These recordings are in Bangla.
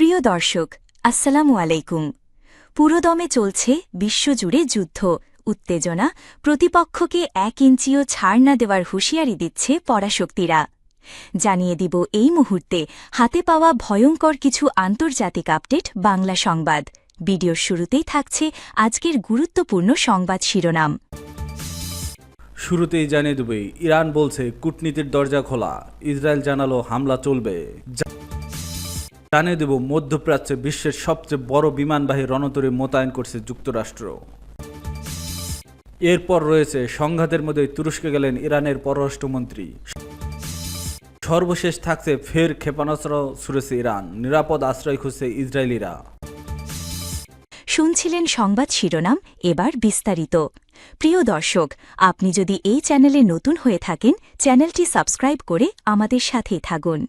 প্রিয় দর্শক, আসসালামু আলাইকুম। পুরোদমে চলছে বিশ্বজুড়ে যুদ্ধ, উত্তেজনা, প্রতিপক্ষকে ১ ইঞ্চিও ছাড় না দেওয়ার হুঁশিয়ারি দিচ্ছে পরাশক্তিরা। জানিয়ে দিব এই মুহূর্তে হাতে পাওয়া ভয়ঙ্কর কিছু আন্তর্জাতিক আপডেট বাংলা সংবাদ। ভিডিওর শুরুতেই থাকছে আজকের গুরুত্বপূর্ণ সংবাদ শিরোনাম। শুরুতেই জানিয়ে দেব, ইরান বলছে কূটনীতির দরজা খোলা, ইসরায়েল জানালো হামলা চলবে। জানিয়ে দেব, মধ্যপ্রাচ্যে বিশ্বের সবচেয়ে বড় বিমানবাহী রণতরী মোতায়েন করছে যুক্তরাষ্ট্র। এরপর রয়েছে সংঘাতের মধ্যে তুরস্কে গেলেন ইরানের পররাষ্ট্রমন্ত্রী। সর্বশেষ থাকছে ফের ক্ষেপণাস্ত্র ছুড়েছে ইরান, নিরাপদ আশ্রয় খুঁজছে ইসরায়েলিরা। শুনছিলেন সংবাদ শিরোনাম, এবার বিস্তারিত। প্রিয় দর্শক, আপনি যদি এই চ্যানেলে নতুন হয়ে থাকেন, চ্যানেলটি সাবস্ক্রাইব করে আমাদের সাথেই থাকুন।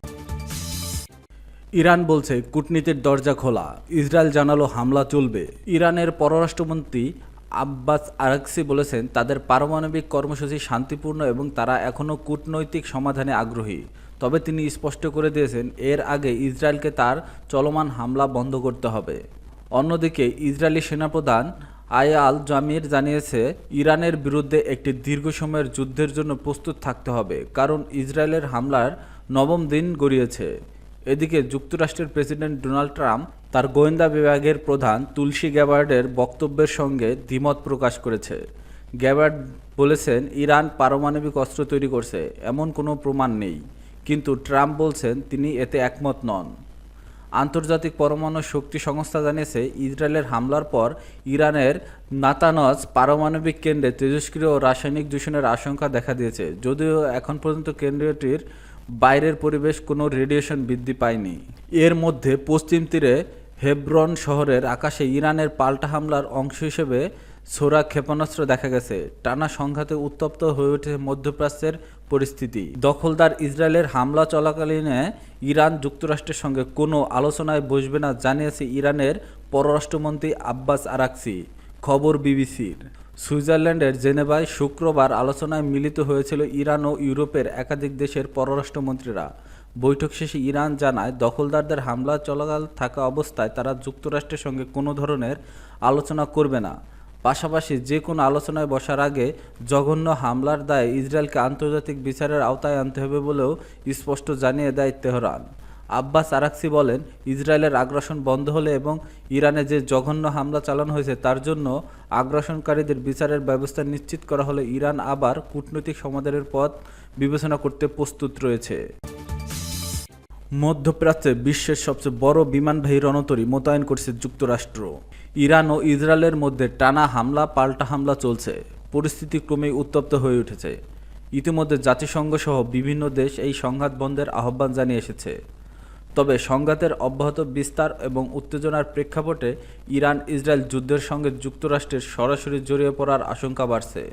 ইরান বলছে কূটনীতির দরজা খোলা, ইসরায়েল জানালো হামলা চলবে। ইরানের পররাষ্ট্রমন্ত্রী আব্বাস আরাকচি বলেছেন তাদের পারমাণবিক কর্মসূচি শান্তিপূর্ণ এবং তারা এখনও কূটনৈতিক সমাধানে আগ্রহী। তবে তিনি স্পষ্ট করে দিয়েছেন এর আগে ইসরায়েলকে তার চলমান হামলা বন্ধ করতে হবে। অন্যদিকে ইসরায়েলি সেনাপ্রধান আয়াল জামির জানিয়েছে ইরানের বিরুদ্ধে একটি দীর্ঘ সময়ের যুদ্ধের জন্য প্রস্তুত থাকতে হবে, কারণ ইসরায়েলের হামলার নবম দিন গড়িয়েছে। এদিকে যুক্তরাষ্ট্রের প্রেসিডেন্ট ডোনাল্ড ট্রাম্প তার গোয়েন্দা বিভাগের প্রধান তুলসী গ্যাবার্ডের বক্তব্যের সঙ্গে দ্বিমত প্রকাশ করেছে। গ্যাবার্ড বলেছেন ইরান পারমাণবিক অস্ত্র তৈরি করছে এমন কোনো প্রমাণ নেই, কিন্তু ট্রাম্প বলছেন তিনি এতে একমত নন। আন্তর্জাতিক পরমাণু শক্তি সংস্থা জানিয়েছে ইসরায়েলের হামলার পর ইরানের নাতানজ পারমাণবিক কেন্দ্রে তেজস্ক্রিয় ও রাসায়নিক দূষণের আশঙ্কা দেখা দিয়েছে, যদিও এখন পর্যন্ত কেন্দ্রটির বাইরের পরিবেশ কোনো রেডিয়েশন বৃদ্ধি পায়নি। এর মধ্যে পশ্চিম তীরে হেব্রন শহরের আকাশে ইরানের পাল্টা হামলার অংশ হিসেবে ছোড়া ক্ষেপণাস্ত্র দেখা গেছে। টানা সংঘাতে উত্তপ্ত হয়ে ওঠে মধ্যপ্রাচ্যের পরিস্থিতি। দখলদার ইসরায়েলের হামলা চলাকালীনে ইরান যুক্তরাষ্ট্রের সঙ্গে কোনো আলোচনায় বসবে না জানিয়েছে ইরানের পররাষ্ট্রমন্ত্রী আব্বাস আরাকচি। খবর বিবিসির। সুইজারল্যান্ডের জেনেভায় শুক্রবার আলোচনায় মিলিত হয়েছিল ইরান ও ইউরোপের একাধিক দেশের পররাষ্ট্রমন্ত্রীরা। বৈঠক শেষে ইরান জানায় দখলদারদের হামলা চলাকাল থাকা অবস্থায় তারা যুক্তরাষ্ট্রের সঙ্গে কোনো ধরনের আলোচনা করবে না। পাশাপাশি যে কোনো আলোচনায় বসার আগে জঘন্য হামলার দায়ে ইসরায়েলকে আন্তর্জাতিক বিচারের আওতায় আনতে হবে বলেও স্পষ্ট জানিয়ে দেয় তেহরান। আব্বাস আরাকচি বলেন ইসরায়েলের আগ্রাসন বন্ধ হলে এবং ইরানে যে জঘন্য হামলা চালানো হয়েছে তার জন্য আগ্রাসনকারীদের বিচারের ব্যবস্থা নিশ্চিত করা হলে ইরান আবার কূটনৈতিক সমাধানের পথ বিবেচনা করতে প্রস্তুত রয়েছে। মধ্যপ্রাচ্যে বিশ্বের সবচেয়ে বড় বিমানবাহী রণতরী মোতায়েন করছে যুক্তরাষ্ট্র। ইরান ও ইসরায়েলের মধ্যে টানা হামলা পাল্টা হামলা চলছে, পরিস্থিতি ক্রমেই উত্তপ্ত হয়ে উঠেছে। ইতিমধ্যে জাতিসংঘ সহ বিভিন্ন দেশ এই সংঘাত বন্ধের আহ্বান জানিয়ে এসেছে। তবে সংঘাতের অব্যাহত বিস্তার এবং উত্তেজনার প্রেক্ষাপটে ইরান ইসরায়েল যুদ্ধের সঙ্গে যুক্তরাষ্ট্রের সরাসরি জড়িয়ে পড়ার আশঙ্কা বাড়ছে।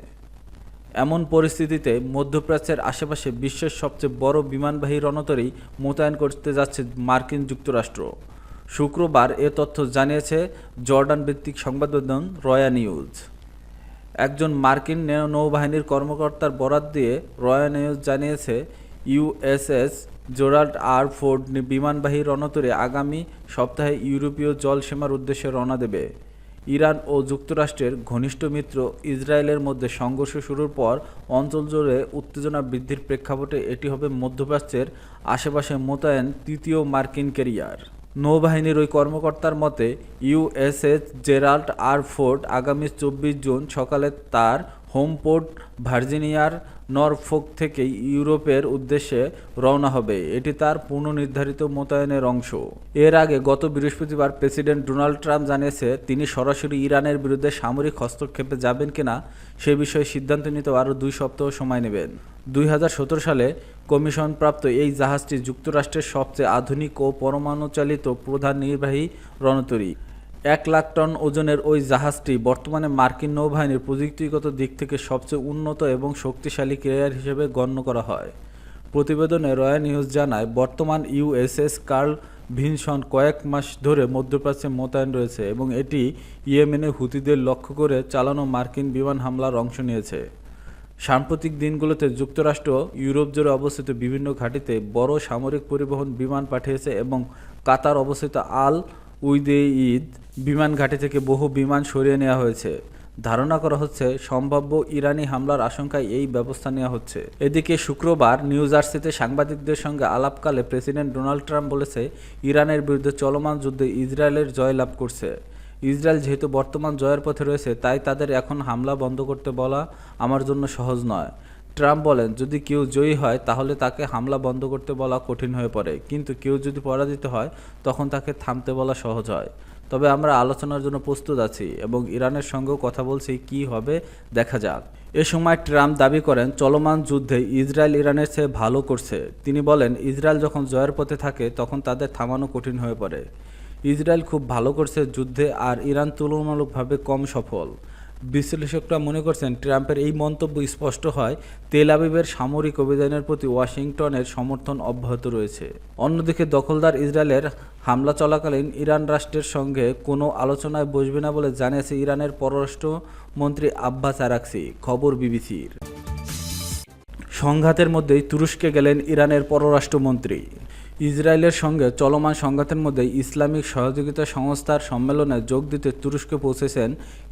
এমন পরিস্থিতিতে মধ্যপ্রাচ্যের আশেপাশে বিশ্বের সবচেয়ে বড় বিমানবাহী রণতরী মোতায়েন করতে যাচ্ছে মার্কিন যুক্তরাষ্ট্র। শুক্রবার এ তথ্য জানিয়েছে জর্ডান ভিত্তিক সংবাদমাধ্যম রয়া নিউজ। একজন মার্কিন নৌবাহিনীর কর্মকর্তার বরাত দিয়ে রয়া নিউজ জানিয়েছে ইউএসএস জেরাল্ড আর ফোর্ড বিমানবাহী রণতরী আগামী সপ্তাহে ইউরোপীয় জলসীমার উদ্দেশ্যে রওনা দেবে। ইরান ও যুক্তরাষ্ট্রের ঘনিষ্ঠ মিত্র ইসরায়েলের মধ্যে সংঘর্ষ শুরুর পর অঞ্চল জুড়ে উত্তেজনা বৃদ্ধির প্রেক্ষাপটে এটি হবে মধ্যপ্রাচ্যের আশেপাশে মোতায়েন তৃতীয় মার্কিন ক্যারিয়ার। নৌবাহিনীর ওই কর্মকর্তার মতে ইউএসএস জেরাল্ড আর ফোর্ড আগামী 24 জুন সকালে তার হোম পোর্ট ভার্জিনিয়ার নরফোক থেকে ইউরোপের উদ্দেশ্যে রওনা হবে। এটি তার পূর্বনির্ধারিত মোতায়েনের অংশ। এর আগে গত বৃহস্পতিবার প্রেসিডেন্ট ডোনাল্ড ট্রাম্প জানিয়েছে তিনি সরাসরি ইরানের বিরুদ্ধে সামরিক হস্তক্ষেপে যাবেন কিনা সে বিষয়ে সিদ্ধান্ত নিতে আরও 2 সপ্তাহ সময় নেবেন। 2017 সালে কমিশনপ্রাপ্ত এই জাহাজটি যুক্তরাষ্ট্রের সবচেয়ে আধুনিক ও পরমাণুচালিত প্রধান নির্বাহী রণতরী। 1 লাখ টন ওজনের ওই জাহাজটি বর্তমানে মার্কিন নৌবাহিনীর প্রযুক্তিগত দিক থেকে সবচেয়ে উন্নত এবং শক্তিশালী ক্যারিয়ার হিসেবে গণ্য করা হয়। প্রতিবেদনে রয়া নিউজ জানায় বর্তমান ইউএসএস কার্ল ভিনসন কয়েক মাস ধরে মধ্যপ্রাচ্যে মোতায়েন রয়েছে এবং এটি ইয়েমেনে হুতিদের লক্ষ্য করে চালানো মার্কিন বিমান হামলার অংশ নিয়েছে। সাম্প্রতিক দিনগুলোতে যুক্তরাষ্ট্র ইউরোপ জুড়ে অবস্থিত বিভিন্ন ঘাঁটিতে বড় সামরিক পরিবহন বিমান পাঠিয়েছে এবং কাতার অবস্থিত আল উদেইদ বিমান ঘাঁটি থেকে বহু বিমান সরিয়ে নেওয়া হয়েছে। ধারণা করা হচ্ছে সম্ভাব্য ইরানি হামলার আশঙ্কায় এই ব্যবস্থা নেওয়া হচ্ছে। এদিকে শুক্রবার নিউ জার্সিতে সাংবাদিকদের সঙ্গে আলাপকালে প্রেসিডেন্ট ডোনাল্ড ট্রাম্প বলেছে, ইরানের বিরুদ্ধে চলমান যুদ্ধে ইসরায়েলের জয় লাভ করছে। ইসরায়েল যেহেতু বর্তমান জয়ের পথে রয়েছে, তাই তাদের এখন হামলা বন্ধ করতে বলা আমার জন্য সহজ নয়। ট্রাম্প বলেন, যদি কেউ জয়ী হয় তাহলে তাকে হামলা বন্ধ করতে বলা কঠিন হয়ে পড়ে, কিন্তু কেউ যদি পরাজিত হয় তখন তাকে থামতে বলা সহজ হয়। তবে আমরা আলোচনার জন্য প্রস্তুত আছি এবং ইরানের সঙ্গেও কথা বলছি, কী হবে দেখা যাক। এ সময় ট্রাম্প দাবি করেন, চলমান যুদ্ধে ইসরায়েল ইরানের চেয়ে ভালো করছে। তিনি বলেন, ইসরায়েল যখন জয়ের পথে থাকে তখন তাদের থামানো কঠিন হয়ে পড়ে। ইসরায়েল খুব ভালো করছে যুদ্ধে, আর ইরান তুলনামূলকভাবে কম সফল। বিশ্লেষকরা মনে করছেন, ট্রাম্পের এই মন্তব্য স্পষ্ট হয় তেল আবিবের সামরিক অভিযানের প্রতি ওয়াশিংটনের সমর্থন অব্যাহত রয়েছে। অন্যদিকে দখলদার ইসরায়েলের হামলা চলাকালীন ইরান রাষ্ট্রের সঙ্গে কোনো আলোচনায় বসবে না বলে জানিয়েছে ইরানের পররাষ্ট্রমন্ত্রী আব্বাস আরাকচি। খবর বিবিসির। সংঘাতের মধ্যেই তুরস্কে গেলেন ইরানের পররাষ্ট্রমন্ত্রী। ইসরায়েলের সঙ্গে চলমান সংঘাতের মধ্যে ইসলামিক সহযোগিতা সংস্থার সম্মেলনে যোগ দিতে তুরস্কে পৌঁছেছেন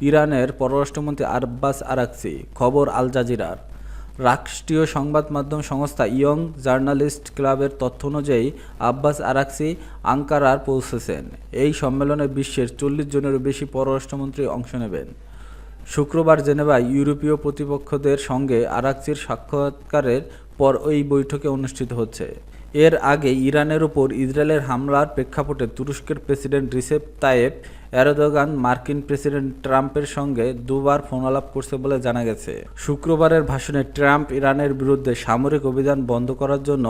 ইরানের পররাষ্ট্রমন্ত্রী আব্বাস আরাকচি। খবর আল জাজিরার। রাষ্ট্রীয় সংবাদ মাধ্যম সংস্থা ইয়ং জার্নালিস্ট ক্লাবের তথ্য অনুযায়ী আব্বাস আরাকচি আঙ্কারার পৌঁছেছেন। এই সম্মেলনে বিশ্বের 40 জনেরও বেশি পররাষ্ট্রমন্ত্রী অংশ নেবেন। শুক্রবার জেনেভায় ইউরোপীয় প্রতিপক্ষদের সঙ্গে আরাকচির সাক্ষাৎকারের পর এই বৈঠকে অনুষ্ঠিত হচ্ছে। এর আগে ইরানের উপর ইসরায়েলের হামলার প্রেক্ষাপটে তুরস্কের প্রেসিডেন্ট রিসেপ তাইয়েপ এরদোগান মার্কিন প্রেসিডেন্ট ট্রাম্পের সঙ্গে দুবার ফোনালাপ করছে বলে জানা গেছে। শুক্রবারের ভাষণে ট্রাম্প ইরানের বিরুদ্ধে সামরিক অভিযান বন্ধ করার জন্য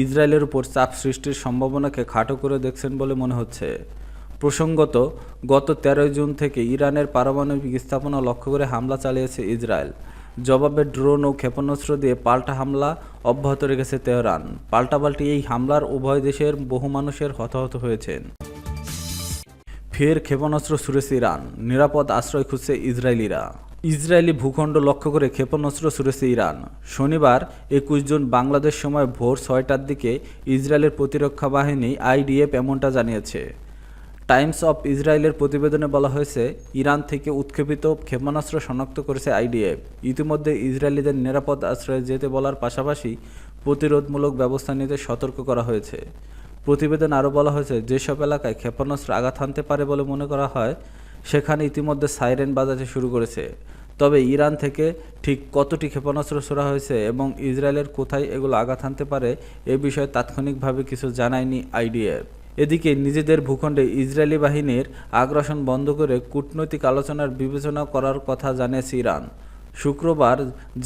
ইসরায়েলের উপর চাপ সৃষ্টির সম্ভাবনাকে খাটো করে দেখছেন বলে মনে হচ্ছে। প্রসঙ্গত, গত 13 জুন থেকে ইরানের পারমাণবিক স্থাপনা লক্ষ্য করে হামলা চালিয়েছে ইসরায়েল। জবাবে ড্রোন ও ক্ষেপণাস্ত্র দিয়ে পাল্টা হামলা অব্যাহত রেখেছে তেহরান। পাল্টাপাল্টি এই হামলার উভয় দেশের বহু মানুষের হতাহত হয়েছেন। ফের ক্ষেপণাস্ত্র ছুড়েছে ইরান, নিরাপদ আশ্রয় খুঁজছে ইসরায়েলিরা। ইসরায়েলি ভূখণ্ড লক্ষ্য করে ক্ষেপণাস্ত্র ছুড়েছে ইরান। শনিবার 21 জুন বাংলাদেশ সময় ভোর 6টার দিকে ইসরায়েলের প্রতিরক্ষা বাহিনী IDF এমনটা জানিয়েছে। টাইমস অফ ইসরায়েলের প্রতিবেদনে বলা হয়েছে, ইরান থেকে উৎক্ষেপিত ক্ষেপণাস্ত্র শনাক্ত করেছে IDF। ইতিমধ্যে ইসরায়েলিদের নিরাপদ আশ্রয়ে যেতে বলার পাশাপাশি প্রতিরোধমূলক ব্যবস্থা নিতে সতর্ক করা হয়েছে। প্রতিবেদন আরও বলা হয়েছে, যেসব এলাকায় ক্ষেপণাস্ত্র আঘাত হানতে পারে বলে মনে করা হয় সেখানে ইতিমধ্যে সাইরেন বাজাতে শুরু করেছে। তবে ইরান থেকে ঠিক কতটি ক্ষেপণাস্ত্র ছোড়া হয়েছে এবং ইসরায়েলের কোথায় এগুলো আঘাত হানতে পারে এ বিষয়ে তাৎক্ষণিকভাবে কিছু জানায়নি IDF। এদিকে নিজেদের ভূখণ্ডে ইসরায়েলি বাহিনীর আগ্রাসন বন্ধ করে কূটনৈতিক আলোচনার বিবেচনা করার কথা জানিয়েছে ইরান। শুক্রবার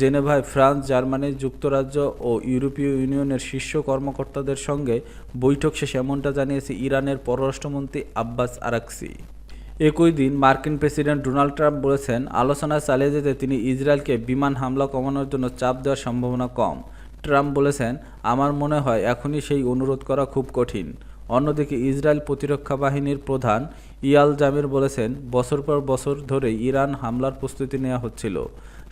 জেনেভায় ফ্রান্স, জার্মানি, যুক্তরাজ্য ও ইউরোপীয় ইউনিয়নের শীর্ষ কর্মকর্তাদের সঙ্গে বৈঠক শেষে এমনটা জানিয়েছে ইরানের পররাষ্ট্রমন্ত্রী আব্বাস আরাকচি। একই দিন মার্কিন প্রেসিডেন্ট ডোনাল্ড ট্রাম্প বলেছেন, আলোচনা চালিয়ে যেতে তিনি ইসরায়েলকে বিমান হামলা কমানোর জন্য চাপ দেওয়ার সম্ভাবনা কম। ট্রাম্প বলেছেন, আমার মনে হয় এখনই সেই অনুরোধ করা খুব কঠিন। অন্যদিকে ইসরায়েল প্রতিরক্ষা বাহিনীর প্রধান ইয়াল জামির বলেছেন, বছর পর বছর ধরে ইরান হামলার প্রস্তুতি নেওয়া হচ্ছিল।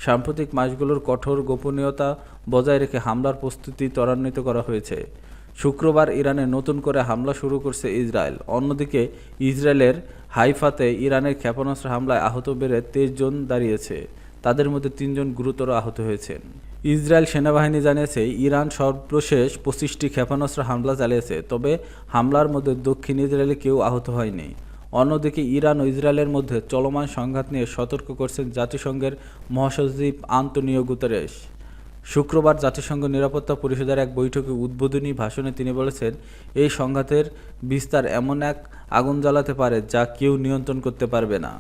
সাম্প্রতিক মাসগুলোর কঠোর গোপনীয়তা বজায় রেখে হামলার প্রস্তুতি ত্বরান্বিত করা হয়েছে। শুক্রবার ইরানে নতুন করে হামলা শুরু করছে ইসরায়েল। অন্যদিকে ইসরায়েলের হাইফাতে ইরানের ক্ষেপণাস্ত্র হামলায় আহত বেড়ে 23 জন দাঁড়িয়েছে। তাদের মধ্যে 3 জন গুরুতর আহত হয়েছেন। ইসরায়েল সেনাবাহিনী জানিয়েছে, ইরান সর্বশেষ 25টি ক্ষেপণাস্ত্র হামলা চালিয়েছে, তবে হামলার মধ্যে দক্ষিণ ইসরায়েলে কেউ আহত হয়নি। অন্যদিকে ইরান ও ইসরায়েলের মধ্যে চলমান সংঘাত নিয়ে সতর্ক করছেন জাতিসংঘের মহাসচিব আন্তোনিও গুতেরেস। শুক্রবার জাতিসংঘ নিরাপত্তা পরিষদের এক বৈঠকে উদ্বোধনী ভাষণে তিনি বলেছেন, এই সংঘাতের বিস্তার এমন এক আগুন জ্বালাতে পারে যা কেউ নিয়ন্ত্রণ করতে পারবে না।